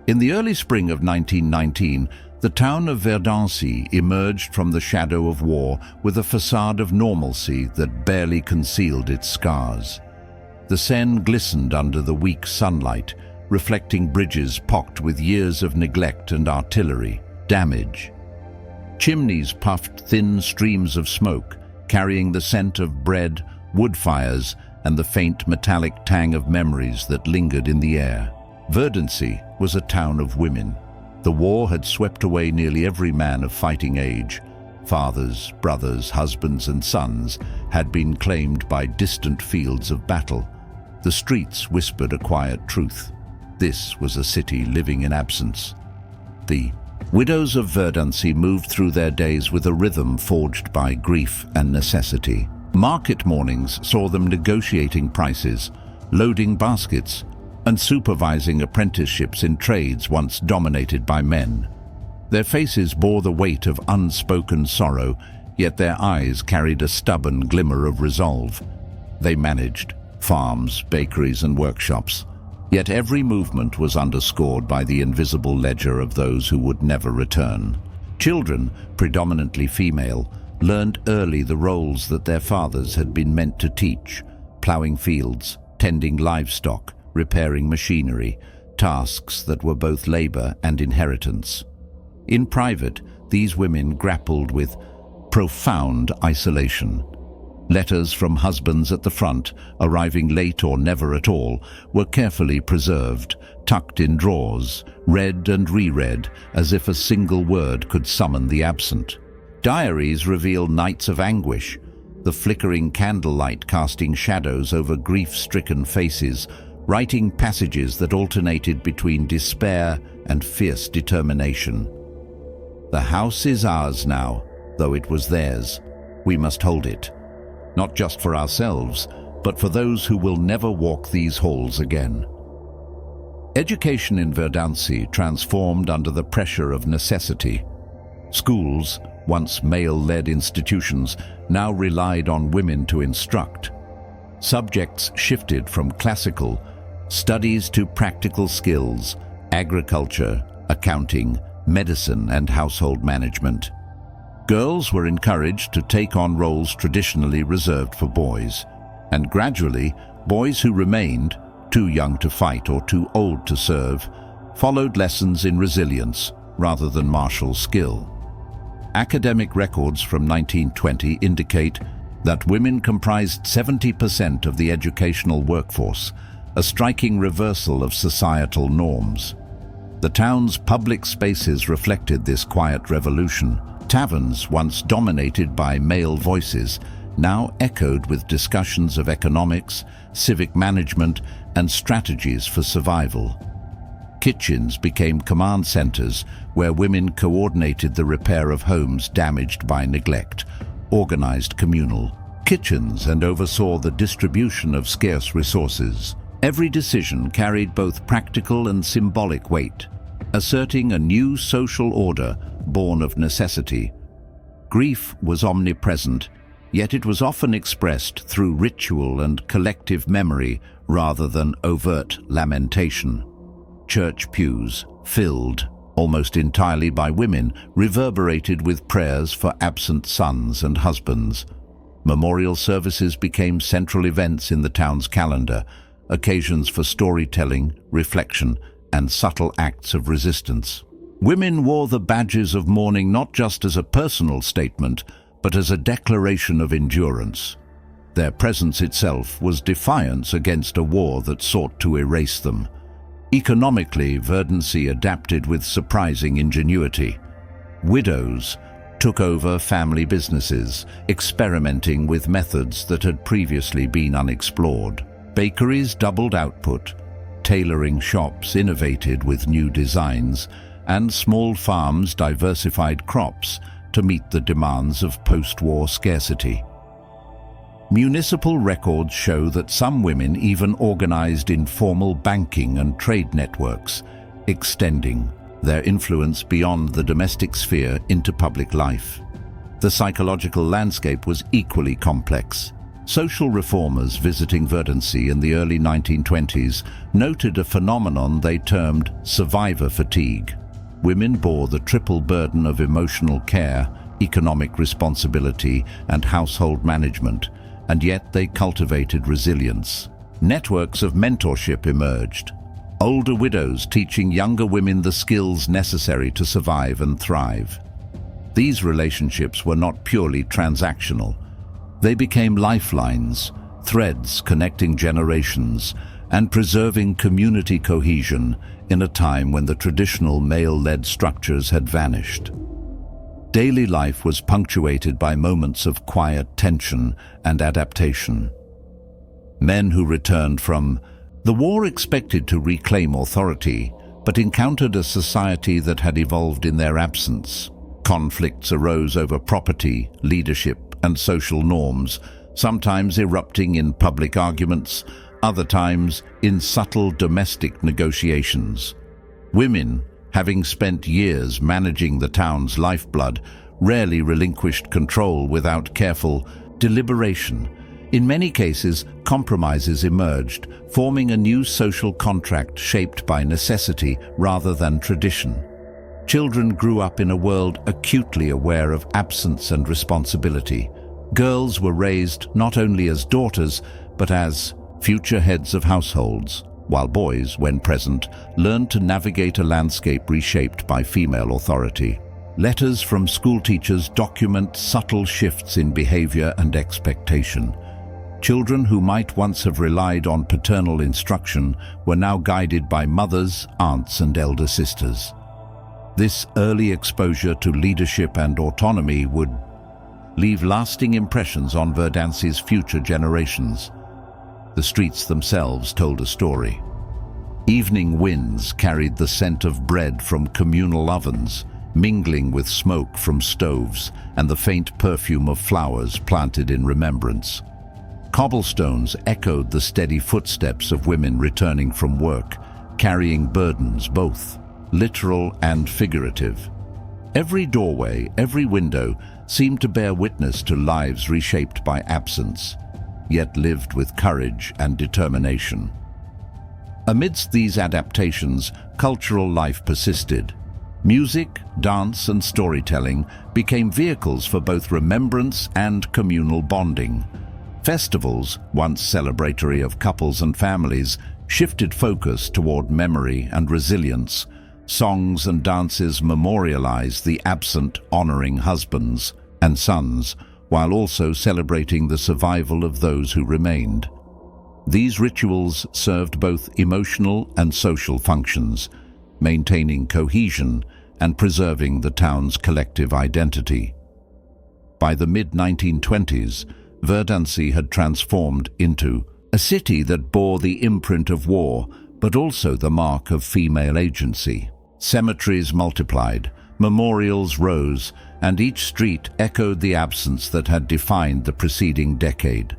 In the early spring of 1919, the town of Verdancy emerged from the shadow of war with a facade of normalcy that barely concealed its scars. The Seine glistened under the weak sunlight, reflecting bridges pocked with years of neglect and artillery damage. Chimneys puffed thin streams of smoke, carrying the scent of bread, wood fires, and the faint metallic tang of memories that lingered in the air. Verdancy was a town of women. The war had swept away nearly every man of fighting age. Fathers, brothers, husbands, and sons had been claimed by distant fields of battle. The streets whispered a quiet truth. This was a city living in absence. The widows of Verdancy moved through their days with a rhythm forged by grief and necessity. Market mornings saw them negotiating prices, loading baskets, and supervising apprenticeships in trades once dominated by men. Their faces bore the weight of unspoken sorrow, yet their eyes carried a stubborn glimmer of resolve. They managed farms, bakeries, and workshops, yet every movement was underscored by the invisible ledger of those who would never return. Children, predominantly female, learned early the roles that their fathers had been meant to teach: ploughing fields, tending livestock, repairing machinery, tasks that were both labor and inheritance. In private, these women grappled with profound isolation. Letters from husbands at the front, arriving late or never at all, were carefully preserved, tucked in drawers, read and reread as if a single word could summon the absent. Diaries reveal nights of anguish, the flickering candlelight casting shadows over grief-stricken faces, writing passages that alternated between despair and fierce determination. The house is ours now, though it was theirs. We must hold it. Not just for ourselves, but for those who will never walk these halls again. Education in Verdancy transformed under the pressure of necessity. Schools, once male-led institutions, now relied on women to instruct. Subjects shifted from classical studies to practical skills: agriculture, accounting, medicine, and household management. Girls were encouraged to take on roles traditionally reserved for boys, and gradually, boys who remained too young to fight or too old to serve followed lessons in resilience rather than martial skill. Academic records from 1920 indicate that women comprised 70% of the educational workforce, a striking reversal of societal norms. The town's public spaces reflected this quiet revolution. Taverns, once dominated by male voices, now echoed with discussions of economics, civic management, and strategies for survival. Kitchens became command centers where women coordinated the repair of homes damaged by neglect, organized communal kitchens, and oversaw the distribution of scarce resources. Every decision carried both practical and symbolic weight, asserting a new social order born of necessity. Grief was omnipresent, yet it was often expressed through ritual and collective memory rather than overt lamentation. Church pews, filled almost entirely by women, reverberated with prayers for absent sons and husbands. Memorial services became central events in the town's calendar, occasions for storytelling, reflection, and subtle acts of resistance. Women wore the badges of mourning not just as a personal statement, but as a declaration of endurance. Their presence itself was defiance against a war that sought to erase them. Economically, Verdancy adapted with surprising ingenuity. Widows took over family businesses, experimenting with methods that had previously been unexplored. Bakeries doubled output, tailoring shops innovated with new designs, and small farms diversified crops to meet the demands of post-war scarcity. Municipal records show that some women even organized informal banking and trade networks, extending their influence beyond the domestic sphere into public life. The psychological landscape was equally complex. Social reformers visiting Verdancy in the early 1920s noted a phenomenon they termed survivor fatigue. Women bore the triple burden of emotional care, economic responsibility, and household management, and yet they cultivated resilience. Networks of mentorship emerged. Older widows teaching younger women the skills necessary to survive and thrive. These relationships were not purely transactional. They became lifelines, threads connecting generations and preserving community cohesion in a time when the traditional male-led structures had vanished. Daily life was punctuated by moments of quiet tension and adaptation. Men who returned from the war expected to reclaim authority, but encountered a society that had evolved in their absence. Conflicts arose over property, leadership, and social norms, sometimes erupting in public arguments, other times in subtle domestic negotiations. Women, having spent years managing the town's lifeblood, rarely relinquished control without careful deliberation. In many cases, compromises emerged, forming a new social contract shaped by necessity rather than tradition. Children grew up in a world acutely aware of absence and responsibility. Girls were raised not only as daughters, but as future heads of households, while boys, when present, learned to navigate a landscape reshaped by female authority. Letters from schoolteachers document subtle shifts in behavior and expectation. Children who might once have relied on paternal instruction were now guided by mothers, aunts, and elder sisters. This early exposure to leadership and autonomy would leave lasting impressions on Verdancy's future generations. The streets themselves told a story. Evening winds carried the scent of bread from communal ovens, mingling with smoke from stoves and the faint perfume of flowers planted in remembrance. Cobblestones echoed the steady footsteps of women returning from work, carrying burdens both literal and figurative. Every doorway, every window seemed to bear witness to lives reshaped by absence, yet lived with courage and determination. Amidst these adaptations, cultural life persisted. Music, dance, and storytelling became vehicles for both remembrance and communal bonding. Festivals, once celebratory of couples and families, shifted focus toward memory and resilience. Songs and dances memorialized the absent, honoring husbands and sons, while also celebrating the survival of those who remained. These rituals served both emotional and social functions, maintaining cohesion and preserving the town's collective identity. By the mid-1920s, Verdancy had transformed into a city that bore the imprint of war, but also the mark of female agency. Cemeteries multiplied, memorials rose, and each street echoed the absence that had defined the preceding decade.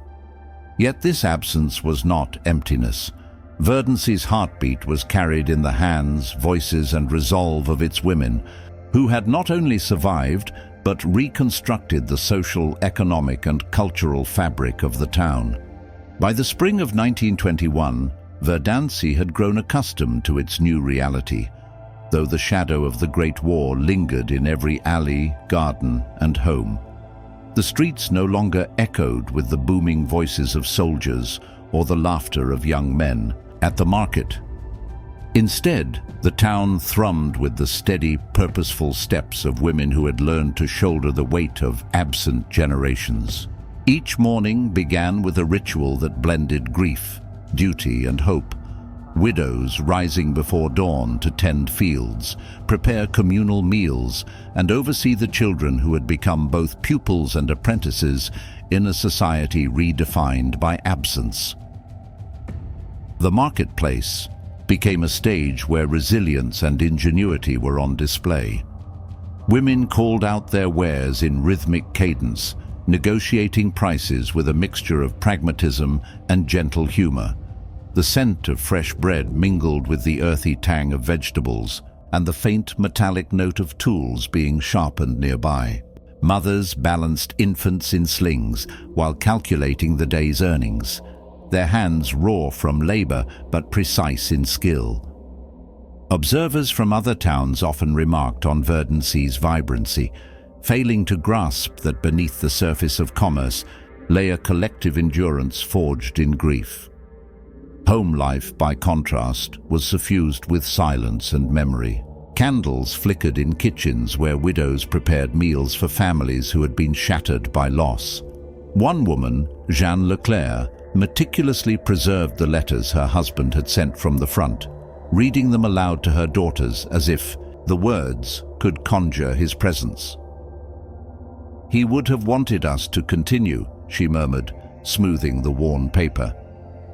Yet this absence was not emptiness. Verdancy's heartbeat was carried in the hands, voices, and resolve of its women, who had not only survived, but reconstructed the social, economic, and cultural fabric of the town. By the spring of 1921, Verdancy had grown accustomed to its new reality, though the shadow of the Great War lingered in every alley, garden, and home. The streets no longer echoed with the booming voices of soldiers or the laughter of young men at the market. Instead, the town thrummed with the steady, purposeful steps of women who had learned to shoulder the weight of absent generations. Each morning began with a ritual that blended grief, duty, and hope. Widows rising before dawn to tend fields, prepare communal meals, and oversee the children who had become both pupils and apprentices in a society redefined by absence. The marketplace became a stage where resilience and ingenuity were on display. Women called out their wares in rhythmic cadence, negotiating prices with a mixture of pragmatism and gentle humor. The scent of fresh bread mingled with the earthy tang of vegetables and the faint metallic note of tools being sharpened nearby. Mothers balanced infants in slings while calculating the day's earnings, their hands raw from labor but precise in skill. Observers from other towns often remarked on Verdancy's vibrancy, failing to grasp that beneath the surface of commerce lay a collective endurance forged in grief. Home life, by contrast, was suffused with silence and memory. Candles flickered in kitchens where widows prepared meals for families who had been shattered by loss. One woman, Jeanne Leclerc, meticulously preserved the letters her husband had sent from the front, reading them aloud to her daughters as if the words could conjure his presence. "He would have wanted us to continue," she murmured, smoothing the worn paper.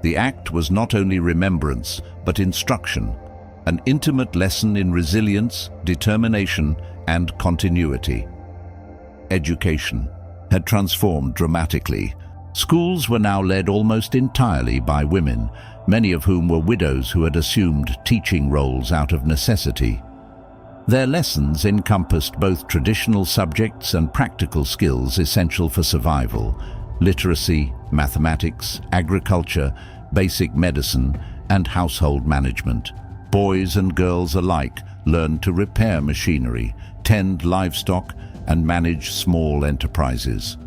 The act was not only remembrance, but instruction, an intimate lesson in resilience, determination, and continuity. Education had transformed dramatically. Schools were now led almost entirely by women, many of whom were widows who had assumed teaching roles out of necessity. Their lessons encompassed both traditional subjects and practical skills essential for survival: literacy, mathematics, agriculture, basic medicine, and household management. Boys and girls alike learned to repair machinery, tend livestock, and manage small enterprises.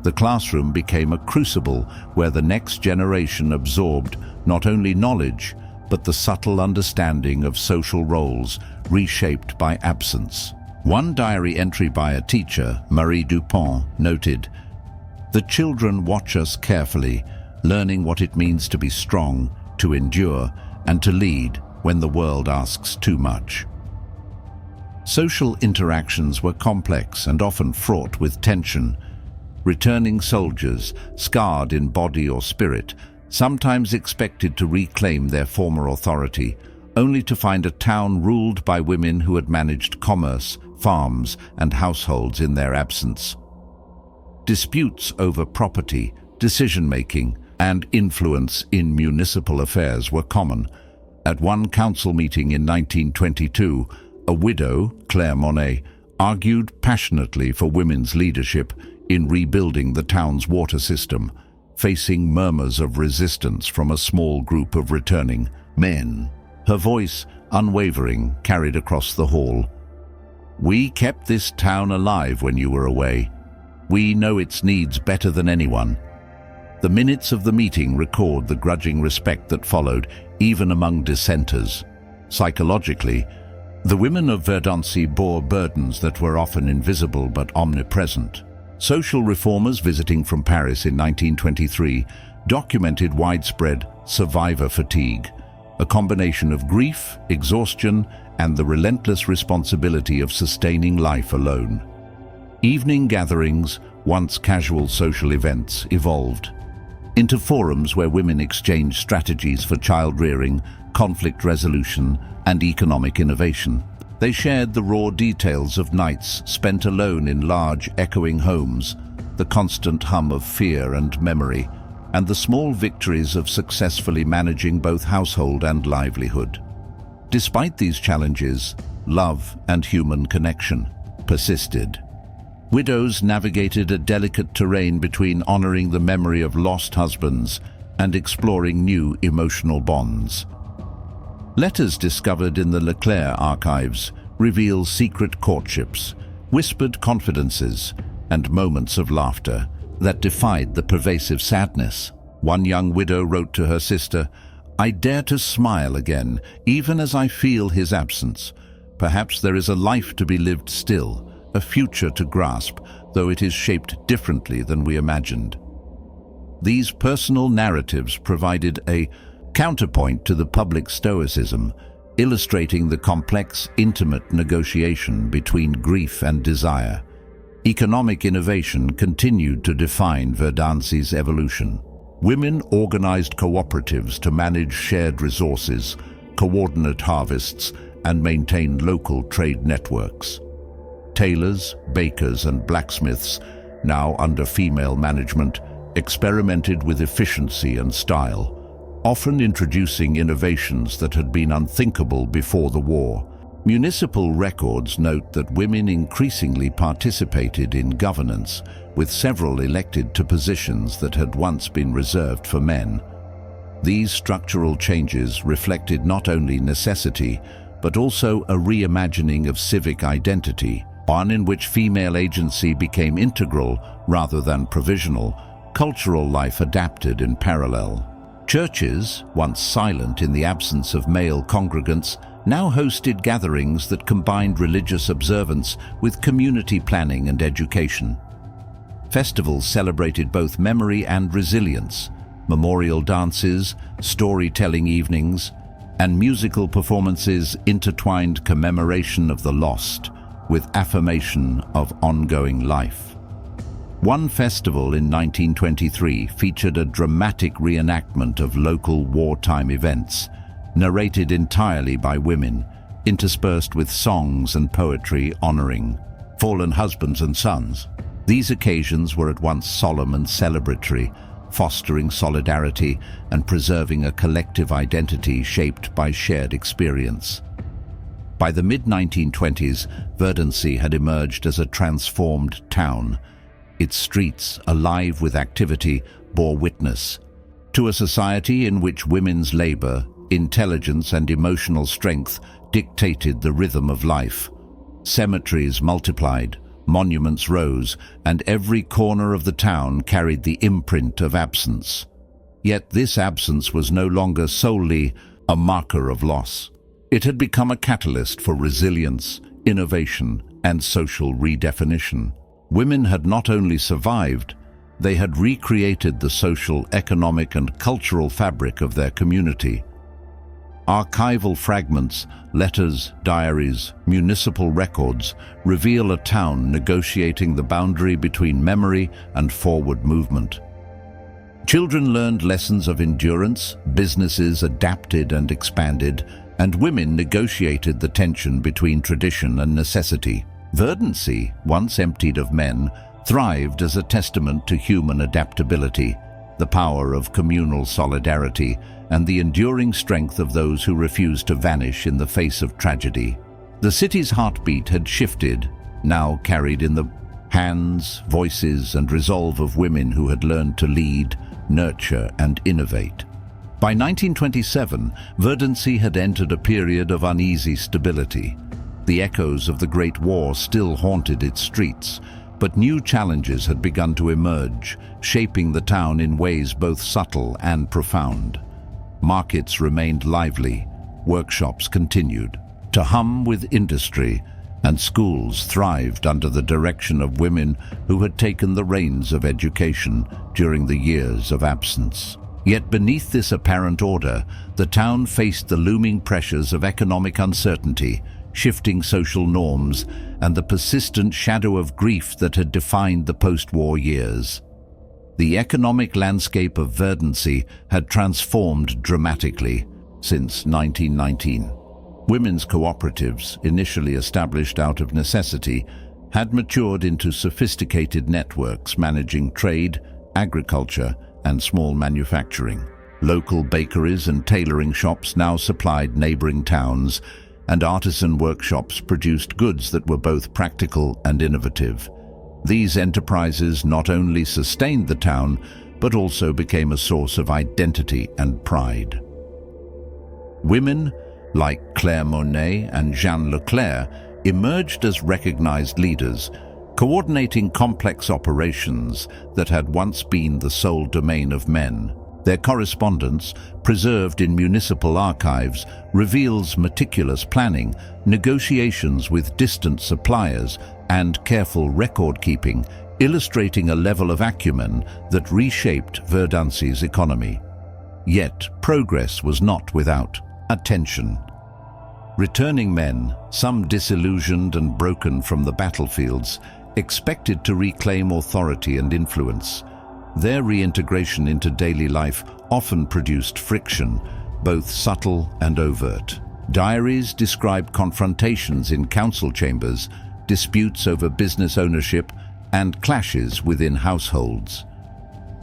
The classroom became a crucible where the next generation absorbed not only knowledge, but the subtle understanding of social roles reshaped by absence. One diary entry by a teacher, Marie Dupont, noted, "The children watch us carefully, learning what it means to be strong, to endure, and to lead when the world asks too much." Social interactions were complex and often fraught with tension. Returning soldiers, scarred in body or spirit, sometimes expected to reclaim their former authority, only to find a town ruled by women who had managed commerce, farms, and households in their absence. Disputes over property, decision-making, and influence in municipal affairs were common. At one council meeting in 1922, a widow, Claire Monet, argued passionately for women's leadership in rebuilding the town's water system, facing murmurs of resistance from a small group of returning men. Her voice, unwavering, carried across the hall. "We kept this town alive when you were away. We know its needs better than anyone." The minutes of the meeting record the grudging respect that followed, even among dissenters. Psychologically, the women of Verdancy bore burdens that were often invisible but omnipresent. Social reformers visiting from Paris in 1923 documented widespread survivor fatigue, a combination of grief, exhaustion, and the relentless responsibility of sustaining life alone. Evening gatherings, once casual social events, evolved into forums where women exchanged strategies for child-rearing, conflict resolution, and economic innovation. They shared the raw details of nights spent alone in large, echoing homes, the constant hum of fear and memory, and the small victories of successfully managing both household and livelihood. Despite these challenges, love and human connection persisted. Widows navigated a delicate terrain between honoring the memory of lost husbands and exploring new emotional bonds. Letters discovered in the Leclerc archives reveal secret courtships, whispered confidences, and moments of laughter that defied the pervasive sadness. One young widow wrote to her sister, "I dare to smile again, even as I feel his absence. Perhaps there is a life to be lived still, a future to grasp, though it is shaped differently than we imagined." These personal narratives provided a counterpoint to the public stoicism, illustrating the complex, intimate negotiation between grief and desire. Economic innovation continued to define Verdancy's evolution. Women organized cooperatives to manage shared resources, coordinate harvests, and maintain local trade networks. Tailors, bakers, and blacksmiths, now under female management, experimented with efficiency and style, often introducing innovations that had been unthinkable before the war. Municipal records note that women increasingly participated in governance, with several elected to positions that had once been reserved for men. These structural changes reflected not only necessity, but also a reimagining of civic identity, one in which female agency became integral rather than provisional. Cultural life adapted in parallel. Churches, once silent in the absence of male congregants, now hosted gatherings that combined religious observance with community planning and education. Festivals celebrated both memory and resilience. Memorial dances, storytelling evenings, and musical performances intertwined commemoration of the lost with affirmation of ongoing life. One festival in 1923 featured a dramatic reenactment of local wartime events, narrated entirely by women, interspersed with songs and poetry honoring fallen husbands and sons. These occasions were at once solemn and celebratory, fostering solidarity and preserving a collective identity shaped by shared experience. By the mid-1920s, Verdancy had emerged as a transformed town. Its streets, alive with activity, bore witness to a society in which women's labor, intelligence and emotional strength dictated the rhythm of life. Cemeteries multiplied, monuments rose, and every corner of the town carried the imprint of absence. Yet this absence was no longer solely a marker of loss. It had become a catalyst for resilience, innovation, and social redefinition. Women had not only survived, they had recreated the social, economic, and cultural fabric of their community. Archival fragments, letters, diaries, municipal records reveal a town negotiating the boundary between memory and forward movement. Children learned lessons of endurance, businesses adapted and expanded, and women negotiated the tension between tradition and necessity. Verdancy, once emptied of men, thrived as a testament to human adaptability, the power of communal solidarity, and the enduring strength of those who refused to vanish in the face of tragedy. The city's heartbeat had shifted, now carried in the hands, voices, and resolve of women who had learned to lead, nurture, and innovate. By 1927, Verdancy had entered a period of uneasy stability. The echoes of the Great War still haunted its streets, but new challenges had begun to emerge, shaping the town in ways both subtle and profound. Markets remained lively, workshops continued to hum with industry, and schools thrived under the direction of women who had taken the reins of education during the years of absence. Yet beneath this apparent order, the town faced the looming pressures of economic uncertainty, shifting social norms, and the persistent shadow of grief that had defined the post-war years. The economic landscape of Verdancy had transformed dramatically since 1919. Women's cooperatives, initially established out of necessity, had matured into sophisticated networks managing trade, agriculture, and small manufacturing. Local bakeries and tailoring shops now supplied neighboring towns, and artisan workshops produced goods that were both practical and innovative. These enterprises not only sustained the town, but also became a source of identity and pride. Women, like Claire Monet and Jeanne Leclerc, emerged as recognized leaders, coordinating complex operations that had once been the sole domain of men. Their correspondence, preserved in municipal archives, reveals meticulous planning, negotiations with distant suppliers, and careful record-keeping, illustrating a level of acumen that reshaped Verdancy's economy. Yet, progress was not without attention. Returning men, some disillusioned and broken from the battlefields, expected to reclaim authority and influence. Their reintegration into daily life often produced friction, both subtle and overt. Diaries describe confrontations in council chambers, disputes over business ownership, and clashes within households.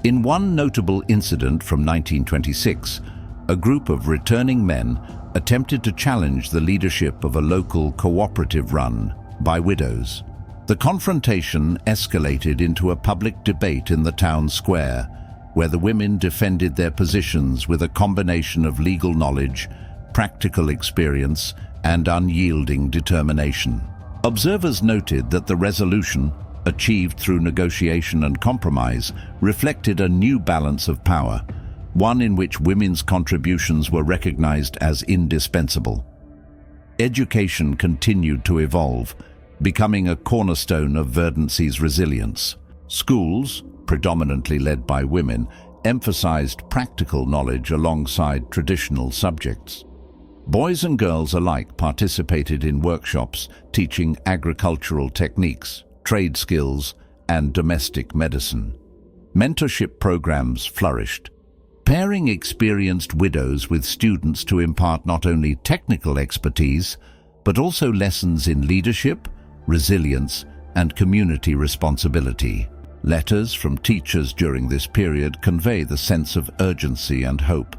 In one notable incident from 1926, a group of returning men, attempted to challenge the leadership of a local cooperative run by widows. The confrontation escalated into a public debate in the town square, where the women defended their positions with a combination of legal knowledge, practical experience, and unyielding determination. Observers noted that the resolution, achieved through negotiation and compromise, reflected a new balance of power, one in which women's contributions were recognized as indispensable. Education continued to evolve, becoming a cornerstone of Verdancy's resilience. Schools, predominantly led by women, emphasized practical knowledge alongside traditional subjects. Boys and girls alike participated in workshops teaching agricultural techniques, trade skills, and domestic medicine. Mentorship programs flourished, pairing experienced widows with students to impart not only technical expertise, but also lessons in leadership, resilience, and community responsibility. Letters from teachers during this period convey the sense of urgency and hope.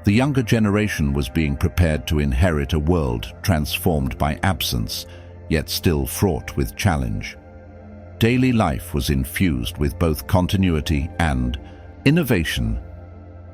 The younger generation was being prepared to inherit a world transformed by absence, yet still fraught with challenge. Daily life was infused with both continuity and innovation.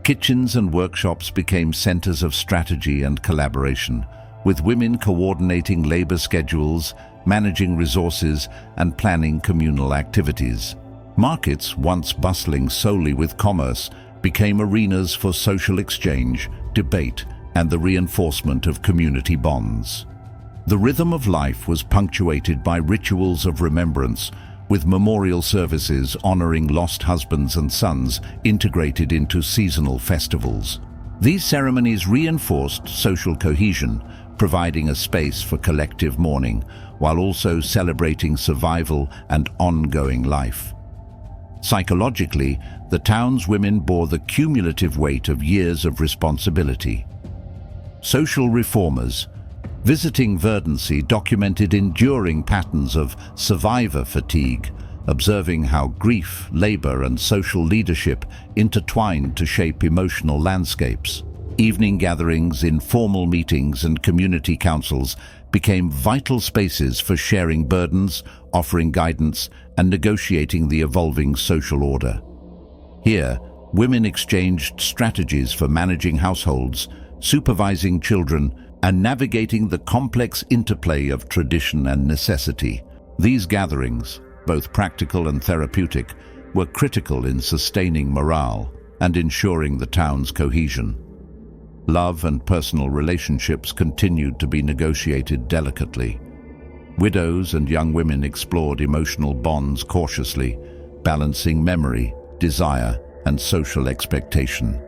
Kitchens and workshops became centers of strategy and collaboration, with women coordinating labor schedules, managing resources, and planning communal activities. Markets, once bustling solely with commerce, became arenas for social exchange, debate, and the reinforcement of community bonds. The rhythm of life was punctuated by rituals of remembrance, with memorial services honoring lost husbands and sons integrated into seasonal festivals. These ceremonies reinforced social cohesion, providing a space for collective mourning, while also celebrating survival and ongoing life. Psychologically, the town's women bore the cumulative weight of years of responsibility. Social reformers visiting Verdancy documented enduring patterns of survivor fatigue, observing how grief, labor, and social leadership intertwined to shape emotional landscapes. Evening gatherings, informal meetings, and community councils became vital spaces for sharing burdens, offering guidance, and negotiating the evolving social order. Here, women exchanged strategies for managing households, supervising children, and navigating the complex interplay of tradition and necessity. These gatherings, both practical and therapeutic, were critical in sustaining morale and ensuring the town's cohesion. Love and personal relationships continued to be negotiated delicately. Widows and young women explored emotional bonds cautiously, balancing memory, desire, and social expectation.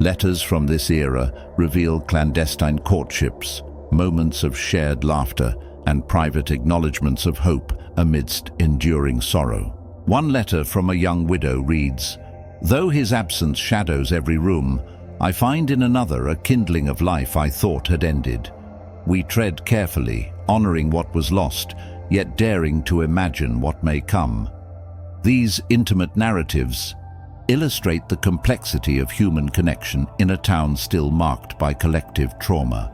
Letters from this era reveal clandestine courtships, moments of shared laughter, and private acknowledgements of hope amidst enduring sorrow. One letter from a young widow reads, "Though his absence shadows every room, I find in another a kindling of life I thought had ended. We tread carefully, honoring what was lost, yet daring to imagine what may come." These intimate narratives illustrate the complexity of human connection in a town still marked by collective trauma.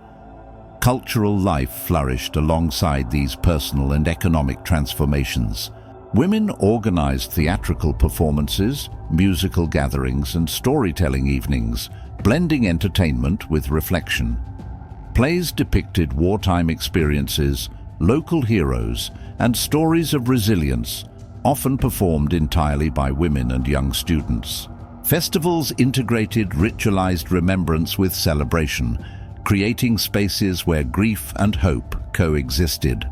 Cultural life flourished alongside these personal and economic transformations. Women organized theatrical performances, musical gatherings, and storytelling evenings, blending entertainment with reflection. Plays depicted wartime experiences, local heroes, and stories of resilience, often performed entirely by women and young students. Festivals integrated ritualized remembrance with celebration, creating spaces where grief and hope coexisted.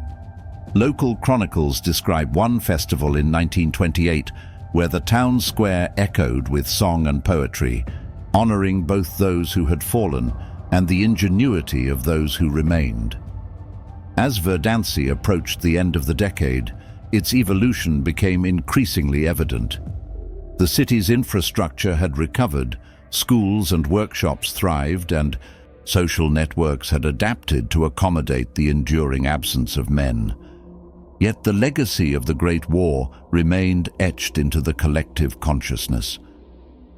Local chronicles describe one festival in 1928 where the town square echoed with song and poetry, honoring both those who had fallen and the ingenuity of those who remained. As Verdancy approached the end of the decade, its evolution became increasingly evident. The city's infrastructure had recovered, schools and workshops thrived, and social networks had adapted to accommodate the enduring absence of men. Yet the legacy of the Great War remained etched into the collective consciousness.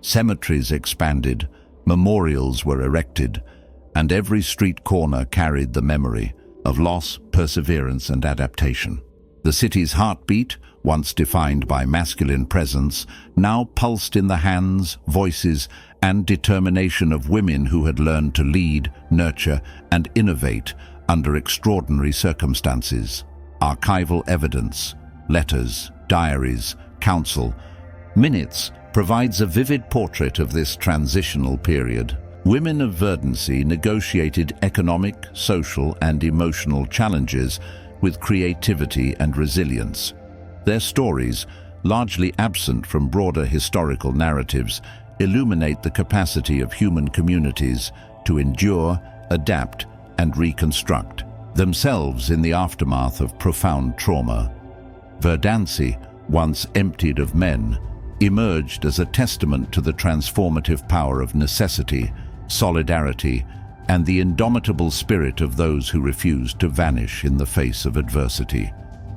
Cemeteries expanded, memorials were erected, and every street corner carried the memory of loss, perseverance, and adaptation. The city's heartbeat, once defined by masculine presence, now pulsed in the hands, voices, and determination of women who had learned to lead, nurture, and innovate under extraordinary circumstances. Archival evidence, letters, diaries, counsel, minutes provides a vivid portrait of this transitional period. Women of Verdancy negotiated economic, social, and emotional challenges with creativity and resilience. Their stories, largely absent from broader historical narratives, illuminate the capacity of human communities to endure, adapt, and reconstruct themselves in the aftermath of profound trauma. Verdancy, once emptied of men, emerged as a testament to the transformative power of necessity, solidarity, and the indomitable spirit of those who refused to vanish in the face of adversity.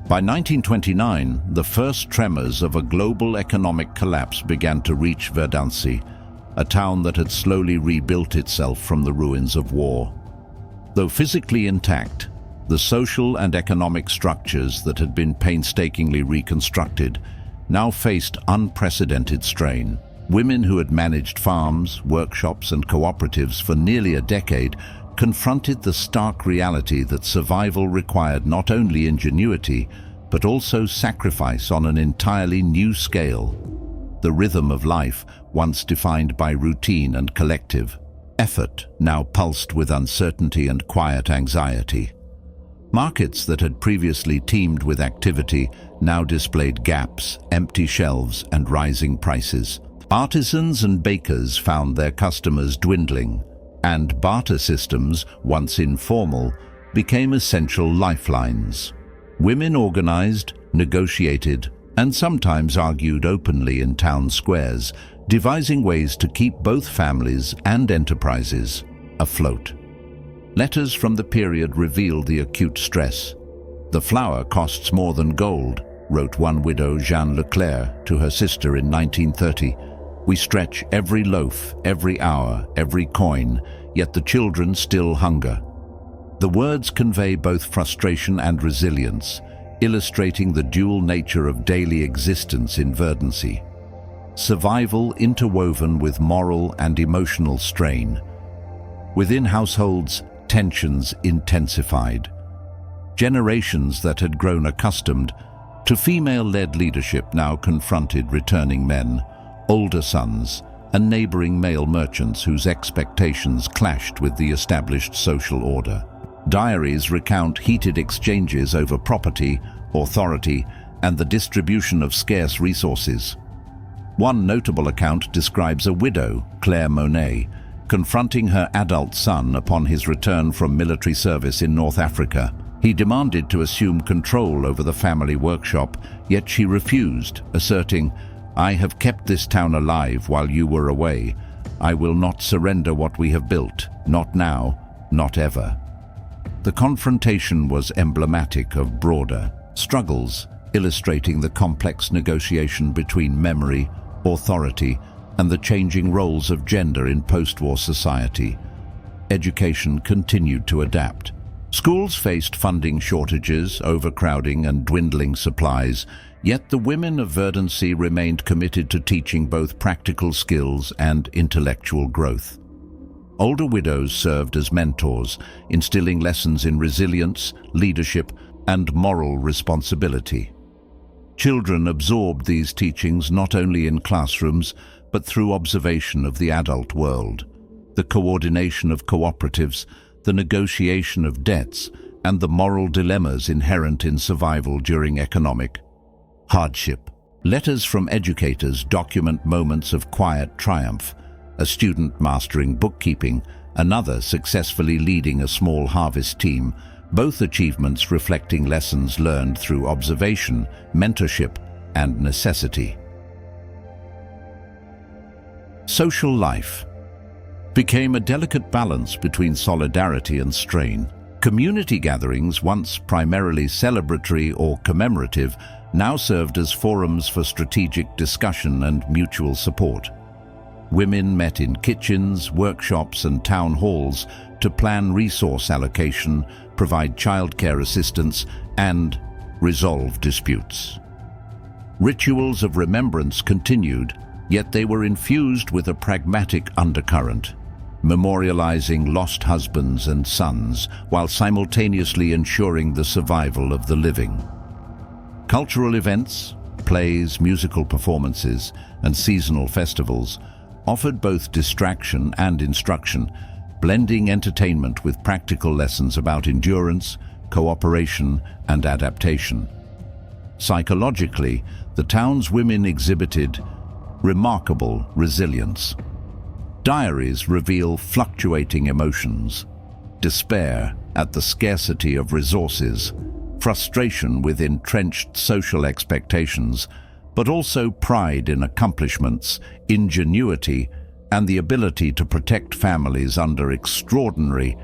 By 1929, the first tremors of a global economic collapse began to reach Verdancy, a town that had slowly rebuilt itself from the ruins of war. Though physically intact, the social and economic structures that had been painstakingly reconstructed now faced unprecedented strain. Women who had managed farms, workshops, and cooperatives for nearly a decade confronted the stark reality that survival required not only ingenuity, but also sacrifice on an entirely new scale. The rhythm of life, once defined by routine and collective effort, now pulsed with uncertainty and quiet anxiety. Markets that had previously teemed with activity now displayed gaps, empty shelves, and rising prices. Artisans and bakers found their customers dwindling, and barter systems, once informal, became essential lifelines. Women organized, negotiated, and sometimes argued openly in town squares, devising ways to keep both families and enterprises afloat. Letters from the period revealed the acute stress. "The flour costs more than gold," wrote one widow, Jeanne Leclerc, to her sister in 1930. "We stretch every loaf, every hour, every coin, yet the children still hunger." The words convey both frustration and resilience, illustrating the dual nature of daily existence in Verdancy. Survival interwoven with moral and emotional strain. Within households, tensions intensified. Generations that had grown accustomed to female-led leadership now confronted returning men, older sons, and neighboring male merchants whose expectations clashed with the established social order. Diaries recount heated exchanges over property, authority, and the distribution of scarce resources. One notable account describes a widow, Claire Monet, confronting her adult son upon his return from military service in North Africa. He demanded to assume control over the family workshop, yet she refused, asserting, "I have kept this town alive while you were away. I will not surrender what we have built, not now, not ever." The confrontation was emblematic of broader struggles, illustrating the complex negotiation between memory, authority, and the changing roles of gender in post-war society. Education continued to adapt. Schools faced funding shortages, overcrowding, and dwindling supplies, yet the women of Verdancy remained committed to teaching both practical skills and intellectual growth. Older widows served as mentors, instilling lessons in resilience, leadership, and moral responsibility. Children absorbed these teachings not only in classrooms, but through observation of the adult world. The coordination of cooperatives, the negotiation of debts, and the moral dilemmas inherent in survival during economic hardship. Letters from educators document moments of quiet triumph, a student mastering bookkeeping, another successfully leading a small harvest team, both achievements reflecting lessons learned through observation, mentorship, and necessity. Social life became a delicate balance between solidarity and strain. Community gatherings, once primarily celebratory or commemorative, now served as forums for strategic discussion and mutual support. Women met in kitchens, workshops, and town halls to plan resource allocation, provide childcare assistance, and resolve disputes. Rituals of remembrance continued, yet they were infused with a pragmatic undercurrent, memorializing lost husbands and sons while simultaneously ensuring the survival of the living. Cultural events, plays, musical performances, and seasonal festivals offered both distraction and instruction, blending entertainment with practical lessons about endurance, cooperation, and adaptation. Psychologically, the town's women exhibited remarkable resilience. Diaries reveal fluctuating emotions, despair at the scarcity of resources, frustration with entrenched social expectations, but also pride in accomplishments, ingenuity, and the ability to protect families under extraordinary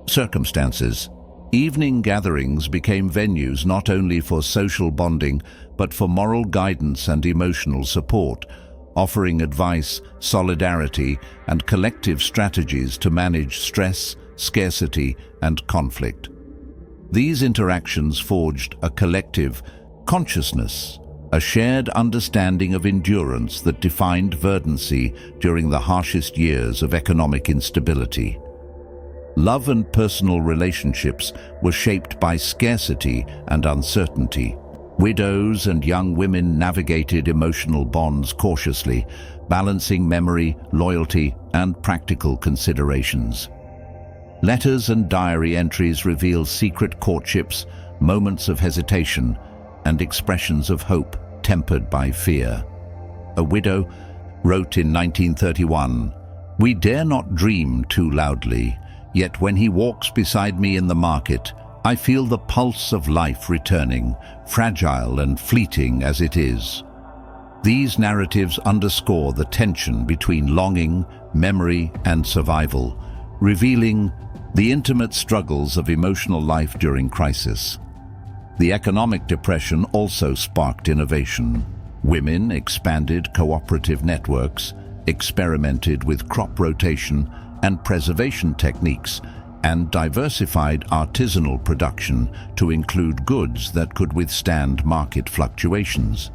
circumstances. Evening gatherings became venues not only for social bonding, but for moral guidance and emotional support, offering advice, solidarity, and collective strategies to manage stress, scarcity, and conflict. These interactions forged a collective consciousness, a shared understanding of endurance that defined Verdancy during the harshest years of economic instability. Love and personal relationships were shaped by scarcity and uncertainty. Widows and young women navigated emotional bonds cautiously, balancing memory, loyalty, and practical considerations. Letters and diary entries reveal secret courtships, moments of hesitation, and expressions of hope tempered by fear. A widow wrote in 1931, "We dare not dream too loudly, yet when he walks beside me in the market, I feel the pulse of life returning, fragile and fleeting as it is." These narratives underscore the tension between longing, memory, and survival, revealing the intimate struggles of emotional life during crisis. The economic depression also sparked innovation. Women expanded cooperative networks, experimented with crop rotation and preservation techniques, and diversified artisanal production to include goods that could withstand market fluctuations.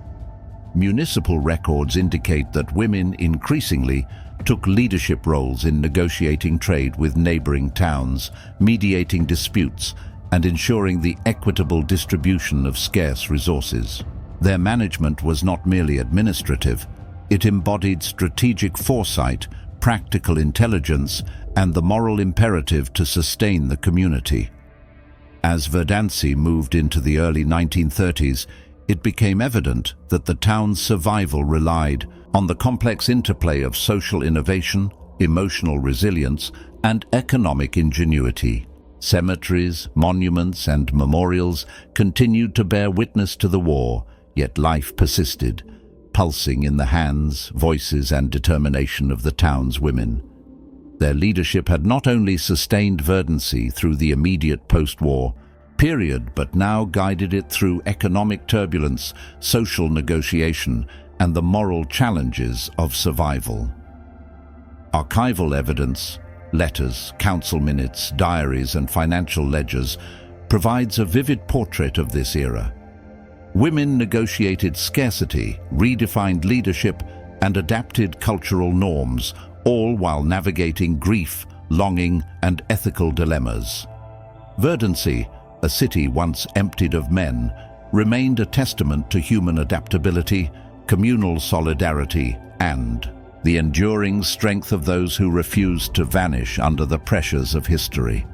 Municipal records indicate that women increasingly took leadership roles in negotiating trade with neighboring towns, mediating disputes, and ensuring the equitable distribution of scarce resources. Their management was not merely administrative, it embodied strategic foresight, practical intelligence, and the moral imperative to sustain the community. As Verdancy moved into the early 1930s, it became evident that the town's survival relied on the complex interplay of social innovation, emotional resilience, and economic ingenuity. Cemeteries, monuments, and memorials continued to bear witness to the war, yet life persisted, pulsing in the hands, voices, and determination of the town's women. Their leadership had not only sustained Verdancy through the immediate post-war period, but now guided it through economic turbulence, social negotiation, and the moral challenges of survival. Archival evidence, letters, council minutes, diaries, and financial ledgers provides a vivid portrait of this era. Women negotiated scarcity, redefined leadership, and adapted cultural norms, all while navigating grief, longing, and ethical dilemmas. Verdancy, a city once emptied of men, remained a testament to human adaptability, communal solidarity, and the enduring strength of those who refused to vanish under the pressures of history.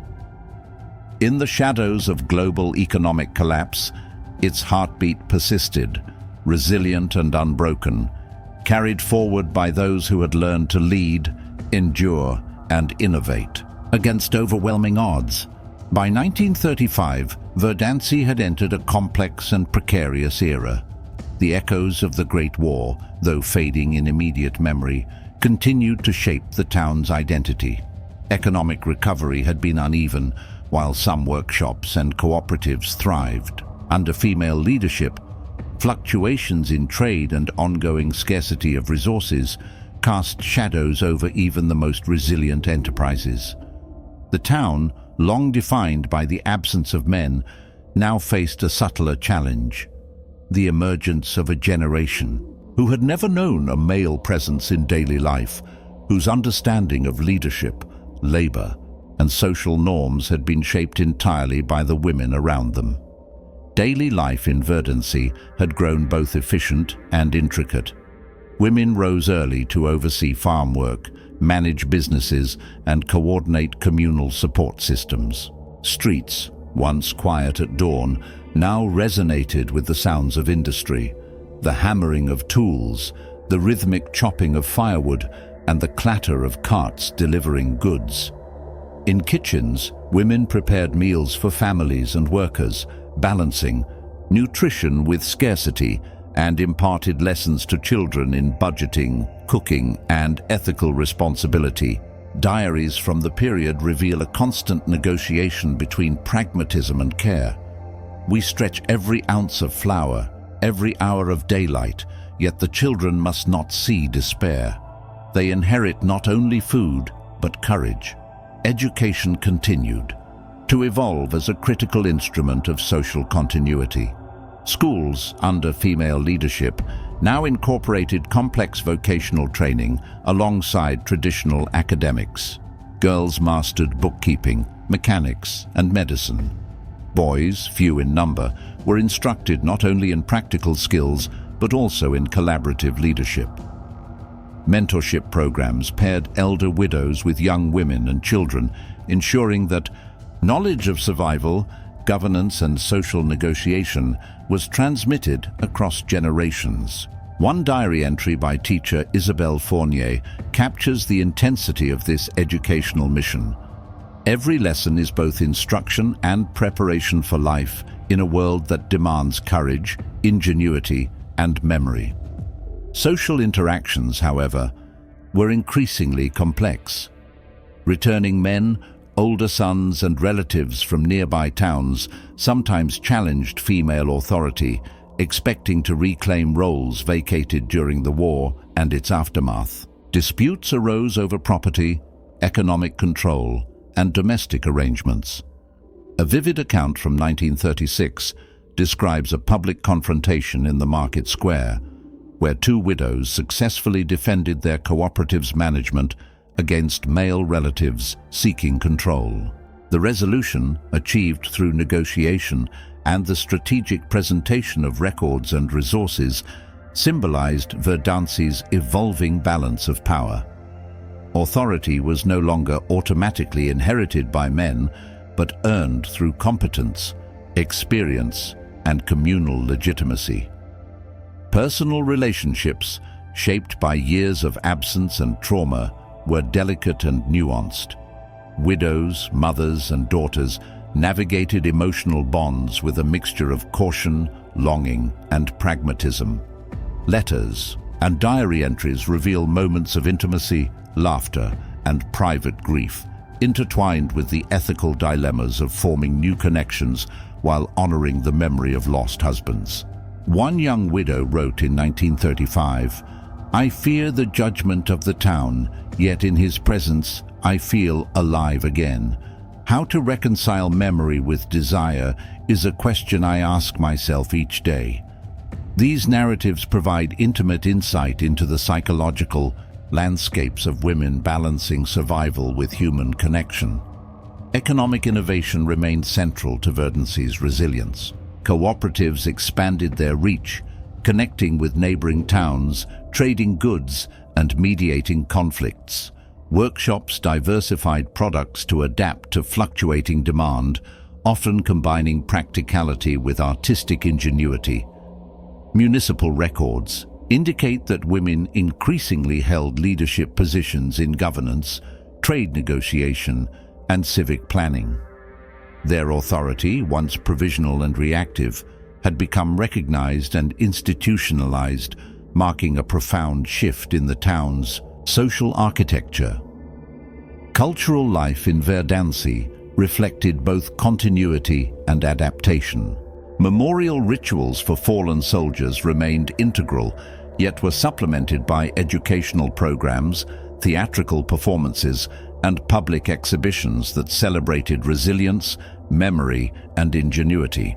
In the shadows of global economic collapse, its heartbeat persisted, resilient and unbroken, carried forward by those who had learned to lead, endure, and innovate against overwhelming odds. By 1935, Verdancy had entered a complex and precarious era. The echoes of the Great War, though fading in immediate memory, continued to shape the town's identity. Economic recovery had been uneven, while some workshops and cooperatives thrived. Under female leadership, fluctuations in trade and ongoing scarcity of resources cast shadows over even the most resilient enterprises. The town, long defined by the absence of men, now faced a subtler challenge: the emergence of a generation who had never known a male presence in daily life, whose understanding of leadership, labor, and social norms had been shaped entirely by the women around them. Daily life in Verdancy had grown both efficient and intricate. Women rose early to oversee farm work, manage businesses, and coordinate communal support systems. Streets, once quiet at dawn, now resonated with the sounds of industry, the hammering of tools, the rhythmic chopping of firewood, and the clatter of carts delivering goods. In kitchens, women prepared meals for families and workers, balancing nutrition with scarcity, and imparted lessons to children in budgeting, cooking, and ethical responsibility. Diaries from the period reveal a constant negotiation between pragmatism and care. We stretch every ounce of flour, every hour of daylight, yet the children must not see despair. They inherit not only food, but courage. Education continued to evolve as a critical instrument of social continuity. Schools, under female leadership, now incorporated complex vocational training alongside traditional academics. Girls mastered bookkeeping, mechanics, and medicine. Boys, few in number, were instructed not only in practical skills, but also in collaborative leadership. Mentorship programs paired elder widows with young women and children, ensuring that knowledge of survival, governance, and social negotiation was transmitted across generations. One diary entry by teacher Isabelle Fournier captures the intensity of this educational mission. Every lesson is both instruction and preparation for life in a world that demands courage, ingenuity, and memory. Social interactions, however, were increasingly complex. Returning men, older sons, and relatives from nearby towns sometimes challenged female authority, expecting to reclaim roles vacated during the war and its aftermath. Disputes arose over property, economic control, and domestic arrangements. A vivid account from 1936 describes a public confrontation in the market square, where two widows successfully defended their cooperative's management against male relatives seeking control. The resolution, achieved through negotiation and the strategic presentation of records and resources, symbolized Verdancy's evolving balance of power. Authority was no longer automatically inherited by men, but earned through competence, experience, and communal legitimacy. Personal relationships, shaped by years of absence and trauma, were delicate and nuanced. Widows, mothers, and daughters navigated emotional bonds with a mixture of caution, longing, and pragmatism. Letters and diary entries reveal moments of intimacy, laughter, and private grief, intertwined with the ethical dilemmas of forming new connections while honoring the memory of lost husbands. One young widow wrote in 1935, "I fear the judgment of the town, yet in his presence I feel alive again. How to reconcile memory with desire is a question I ask myself each day." These narratives provide intimate insight into the psychological landscapes of women balancing survival with human connection. Economic innovation remained central to Verdancy's resilience. Cooperatives expanded their reach, connecting with neighboring towns, trading goods, and mediating conflicts. Workshops diversified products to adapt to fluctuating demand, often combining practicality with artistic ingenuity. Municipal records indicate that women increasingly held leadership positions in governance, trade negotiation, and civic planning. Their authority, once provisional and reactive, had become recognized and institutionalized, marking a profound shift in the town's social architecture. Cultural life in Verdancy reflected both continuity and adaptation. Memorial rituals for fallen soldiers remained integral, yet were supplemented by educational programs theatrical performances, and public exhibitions that celebrated resilience, memory, and ingenuity.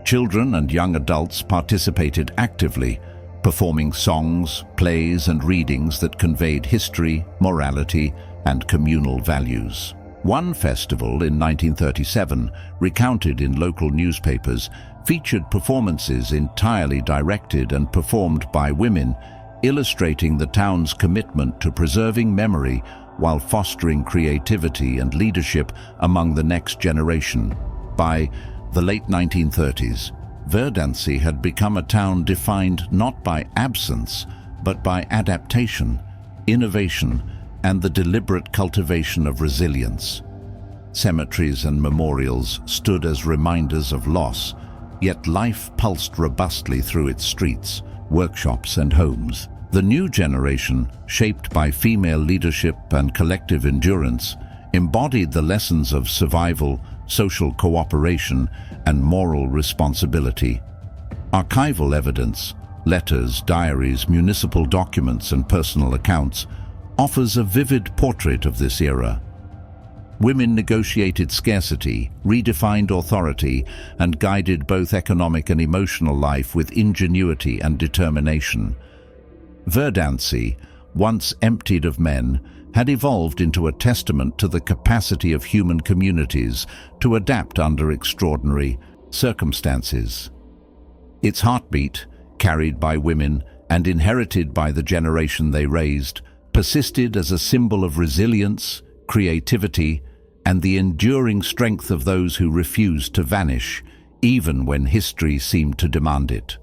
Children and young adults participated actively, performing songs, plays, and readings that conveyed history, morality, and communal values. One festival in 1937, recounted in local newspapers, featured performances entirely directed and performed by women, illustrating the town's commitment to preserving memory while fostering creativity and leadership among the next generation. By the late 1930s, Verdancy had become a town defined not by absence, but by adaptation, innovation, and the deliberate cultivation of resilience. Cemeteries and memorials stood as reminders of loss, yet life pulsed robustly through its streets, workshops, and homes. The new generation, shaped by female leadership and collective endurance, embodied the lessons of survival, social cooperation, and moral responsibility. Archival evidence, letters, diaries, municipal documents, and personal accounts offers a vivid portrait of this era. Women negotiated scarcity, redefined authority, and guided both economic and emotional life with ingenuity and determination. Verdancy, once emptied of men, had evolved into a testament to the capacity of human communities to adapt under extraordinary circumstances. Its heartbeat, carried by women and inherited by the generation they raised, persisted as a symbol of resilience, creativity, and the enduring strength of those who refused to vanish, even when history seemed to demand it.